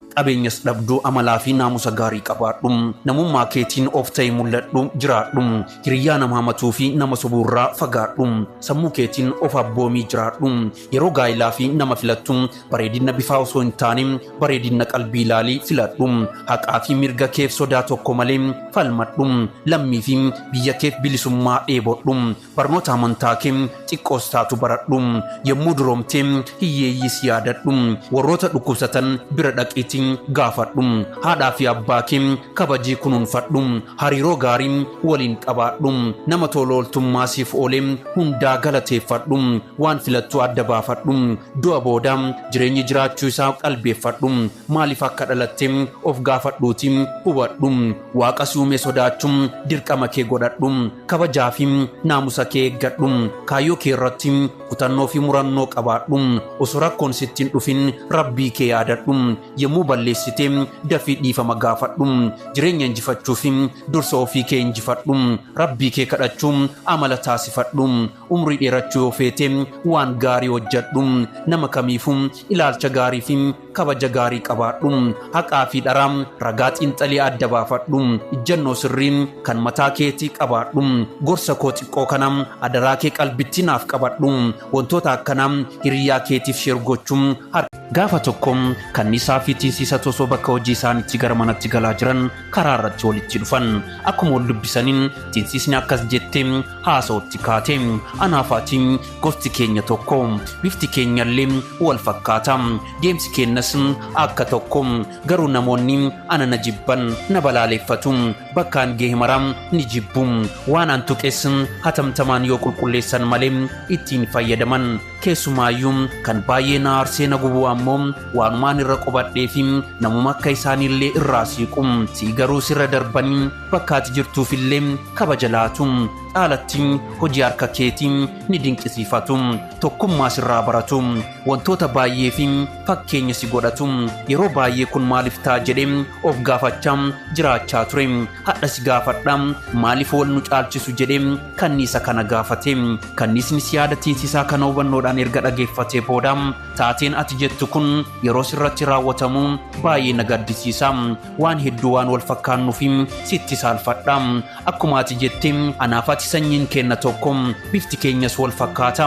Qabeenyas dhabduu amalaa fi naamusa gaarii qabaadhu. Namummaa keetiin of ta'e mul'adhu jiraadhu. Hiriyaa nama hamatuu fi nama sobuurraa fagaadhu. Sammuu keetiin of abboomii jiraadhu. Yeroo gaa'ilaa fi nama filattu bareedina bifaa osoo hin taane bareedina qalbii ilaalii filadhu. Haqaa fi mirga keef sodaa tokko malee falmadhu. Lammii fi biyya keef bilisummaa dheebodhu. Barnoota amantaa kee xiqqoos taatu baradhu. Yommuu duroomtee hiyyeeyyis yaadadhu. Warroota dhukkubsatan bira dhaqiitiin gaafadhu. Haadhaa fi abbaa kee kabajii kunuunfadhu. Hariiroo gaarii waliin qabaadhu. Nama tola ooltummaa siif oolee hundaa galateeffadhu. Waan filattu adda baafadhu. Du'a booda jireenya jiraachuu isaa qalbeeffadhu. Maaliif akka dhalatte of gaafadhuuti hubadhu. Waaqa si uume sodaachuun dirqama kee godhadhu. Kabajaa fi naamusa kee eeggadhu. Kaayyoo kee irratti kutannoo fi murannoo qabaadhu. Osoo rakkoon sitti hin dhufin rabbii kee yaadadhu. Yommuu balleessitee dafii dhiifama gaafadhu. Jireenya injifachuuf dursa ofii kee injifadhu. Rabbii kee kadhachuun amala taasifadhu. Umrii dheerachuu yoo feete waan gaarii hojjedhu. Nama kamiifuu ilaalcha gaarii fi kabaja gaarii qabaadhu. Haqaa fi dharaa ragaa xiinxalii adda baafadhu. Ijjannoo sirrii kan mataa keetii qabaadhu. Gorsa koo xiqqoo kana adaraa kee qalbitti naaf qabadhu. Wantoota akkanaa hiriyaa keetiif sheergochuun gaafa tokko kanniisaa fi tiisiisa tosoo bakka hojii isaaniitti gara manatti galaa jiran karaa irratti walitti dhufan. Akkuma wal dubbisaniin tiisiisni akkas jettee haasa'utti kaate. Anaafaatiin gosti keenya tokko, bifti keenyallee wal fakkaata. Deemsi keenyas akka tokko. Garuu namoonni ana na jibban na balaaleeffatu. Bakkaan gahee maraa ni jibbu. Waan an tuqes hatamtamaan yoo qulqulleessan malee ittiin fayyadaman. Keessumaayyuu kan baay'ee na aarsee na gubu ammoo waanumaan irra qubadhee fi namuma akka isaaniillee irraa siiqu. Si garuu sirra darbanii bakka ati jirtuufillee kabaja laatu. Dhaalatti hojii harka keetiin ni dinqisiifatu. Tokkummaa sirraa baratu. Wantoota baay'ee fi fakkeenya si godhatu. Yeroo baay'ee kun maaliif ta'a jedhee of gaafachaa jiraachaa ture. Hadha si gaafadha maaliif wal nu caalchisu jedhee kanniisa kana gaafate. Kanniisni si yaada tiisisaa kana hubannoodhaan erga dhageeffatee booda taateen ati jettu kun yeroo sirratti raawwatamu baay'ee na gaddisiisa. Waan hedduu waan wal fakkaannuuf sitti saalfadha. Akkuma ati jettee anaaf ati sanyiin keenya tokko, bifti keenyas wal fakkaata.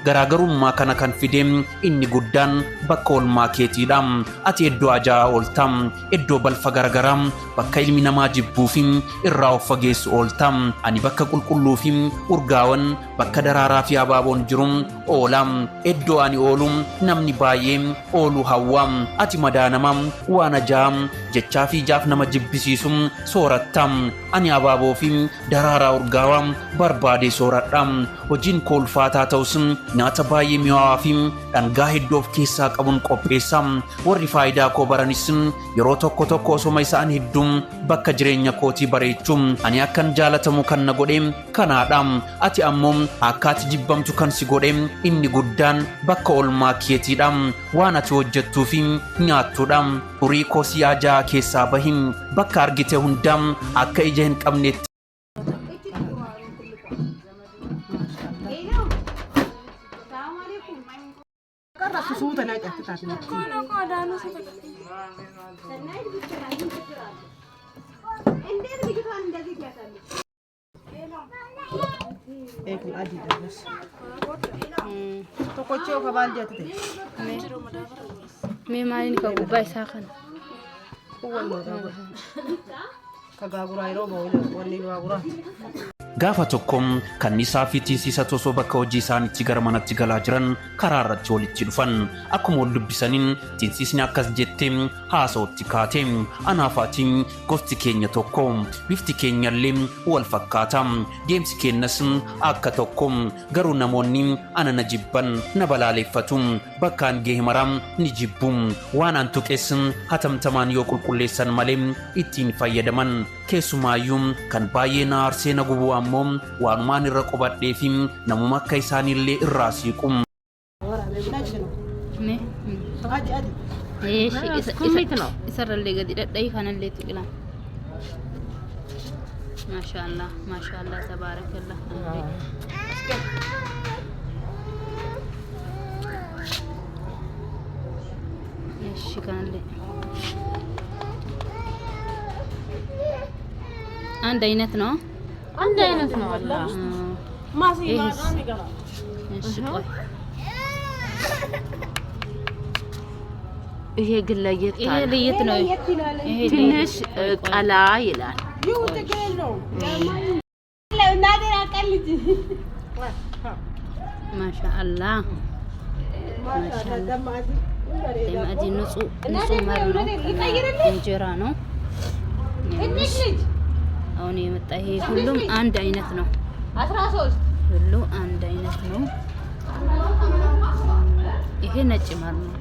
Garaagarummaa kana kan fide inni guddaan bakka oolmaa keetiidha. Ati iddoo ajaa'aa oolta. Iddoo balfa garagaraa bakka ilmi namaa jibbuu fi irraa of fageessu oolta. Ani bakka qulqulluu fi urgaawwan bakka daraaraa fi abaaboon jiru oola. Iddoo ani oolu namni baay'ee ooluu hawwa. Ati madaanama waan ajaa'aa jechaa fi ijaaf nama jibbisiisu sooratta. Ani abaaboo fi daraaraa urgaawaa barbaade sooradha. Hojiin koo ulfaataa ta'us nyaata baay'ee mi'aawaa fi dhangaa hedduu of keessaa qabuun qopheessa. Warri faayidaa koo baranis yeroo tokko tokko osoma isaan hedduu bakka jireenya kootii bareechuu ani akkan jaalatamu kan na godhe kanaadha. Ati ammoo akka ati jibbamtu kan si godhe inni guddaan bakka oolmaa keetiidha. Waan ati hojjettuu fi nyaattuudha. Furii koo si ajaa'aa keessaa bahi. Bakka argite hundaa akka ija hin qabneetti. Susuuta naa cabsi taate. Eegun adii dhabas. Tokkochee of abaal jettee. Mee maaliin ka gubbaa isaa kana? Ka gaaguraa yeroo ba'u wanni gaaguraa. Gaafa tokko kanniisaa fi tiisiisa tosoo bakka hojii isaaniitti gara manatti galaa jiran karaa irratti walitti dhufan. Akkuma wal dubbisaniin tiisiisni akkas jettee haasa'utti kaate. Anaafaatiin gosti keenya tokko, bifti keenyallee wal fakkaata. Deemsi keenyas akka tokko. Garuu namoonni ana na jibban na balaaleeffatu. Bakkaan gahee maraa ni jibbu. Waan an tuqes hatamtamaan yoo qulqulleessan malee ittiin fayyadaman. Keessumaayyuu kan baay'ee na aarsee na gubu ammoo waanumaan irra qubadhee fi namuma akka isaaniillee irraa siiqu. Isarrallee gadi dhadha'ii kanallee tuqila. Maashaallah, maashaallah, tabaarakallah. Yes. ካለ አንድ አይነት ነው። አንድ አይነት ነው አላ ማሲ ማራም ይገባ እሺ ቆይ ይሄ ግን ለየት ይሄ ለየት ነው። ይሄ ትንሽ ቀላ ይላል። ይሁን ትክክል ነው ለናገር አቀልጅ ማሻአላህ ማሻአላህ ደማዲ ንጹህ ማር ነው። እንጀራ ነው። ትንሽ ልጅ አሁን የመጣ ይሄ ሁሉም አንድ አይነት ነው። 13 ሁሉ አንድ አይነት ነው። ይሄ ነጭ ማር ነው።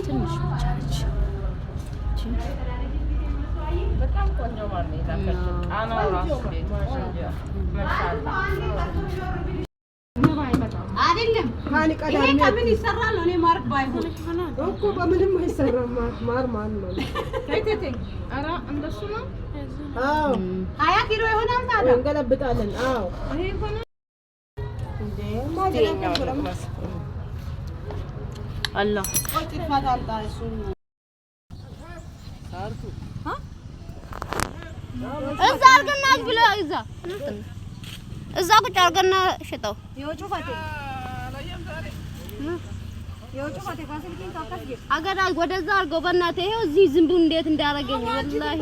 ትንሽ ብቻ ነች። በጣም ቆንጆ ማር ነው። ቃናው ራሱ ቤት ማሻአላህ አይደለም ካኒ ቀዳሚ ከምን ይሰራል? እኔ ማር ባይሆን እኮ በምንም አይሰራም። ማር ማን ነው? ከይተቴ አራ እንደሱ ነው። አዎ 20 ኪሎ ይሆናል። ታዲያ እንገለብጣለን። አዎ ይሄ ይሆናል እንዴ ማገለብጥ አላህ ወጭ ፈታልታ እሱ ሳርቱ እዛ አርገና ብለ እዛ ቁጭ አርገና ሽጠው የወጩ ፈቴ የወጩ ፈቴ ፋሲሊቲን ታውቃት ይሄ አገዳ ወደዛ አርገው በእናትህ። ይሄው እዚህ ዝንቡ እንዴት እንዳረገኝ ወላሂ።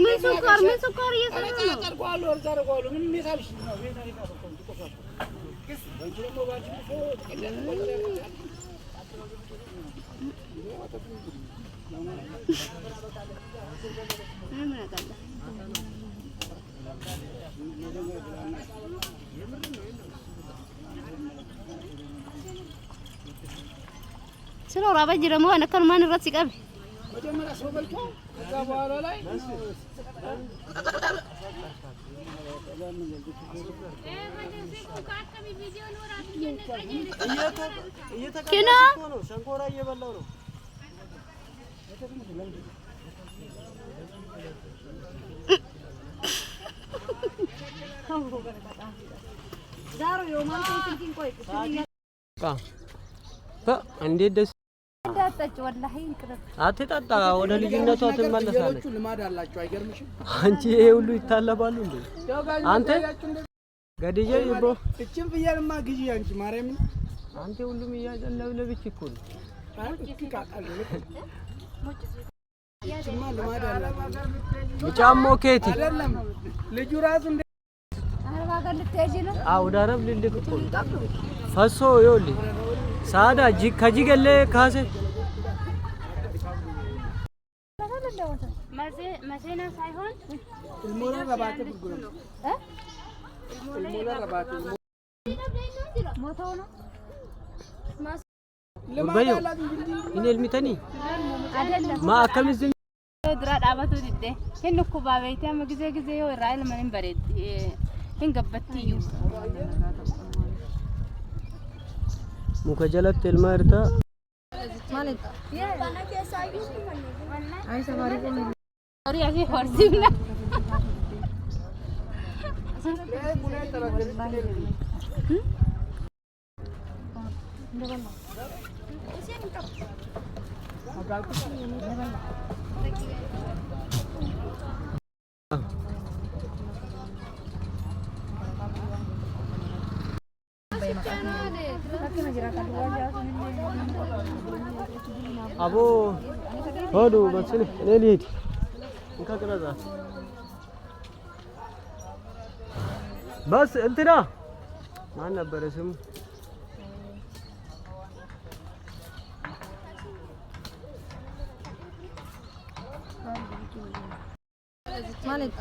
ምን ስኳር እየሰራ ነው። ስለ ራባ ጅረሞ አነከን ማን ራት ሲቀብ መጀመሪያ ሰው በልቶ ከዛ በኋላ ላይ ኪና ሸንኮራ እየበላው ነው። ዛሬ የማን ሲልኪን ቆይ እንዴት ደስ እንዳጠጭ ወላሂ እንቅርብ አትጠጣ። ወደ ልጅነቷ ትመለሳለች። ልማድ አላችሁ አይገርምሽም? አንቺ ይሄ ሁሉ ይታለባሉ እንዴ? አንተ ገድዬ ይቦ እቺም ፍየልማ ግዢ አንቺ ማርያምን። አንተ ሁሉም እያጨለብለብች እኮ ነው። ልማድ አላችሁ። ብቻሞ ኬቲ አይደለም ልጁ ራሱ እንደ አረባ ጋር ልትሄጂ ነው? አው ዳረብ ልልክ እኮ ፈሶ ይኸውልህ ሳዳ ከጂገሌ ካሴ መሴና ሳይሆን ilmola rabate gurguru ilmola rabate ሞተው ነው ልማድ አላት ኢኔ ልሚተኒ አይደለም ማከምዝ ድራ ዳባቱ ድደ ህንኩ ባበይታ መግዜ ጊዜ ይራይል ምንም በሬት ህንገበትዩ ሙከጀለት ልማርታ ማለት አይ ሰባሪ ቆም ኦሪ አዚ ሆርሲና አቦ ሆዱ መስል እኔ ልሂድ እንካ ቅረጻት በስ እንትና ማን ነበረ ስሙ? ማለት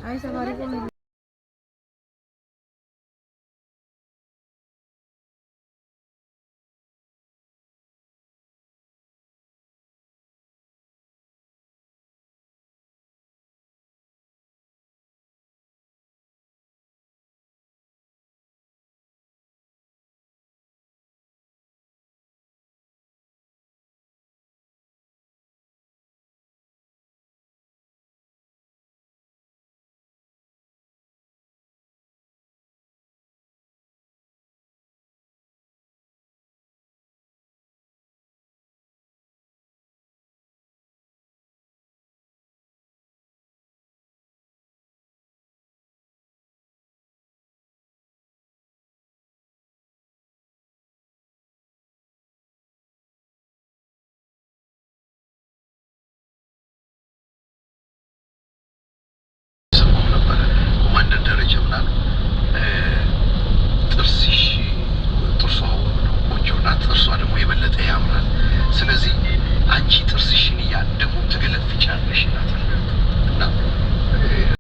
አይ ሰባሪ ቆም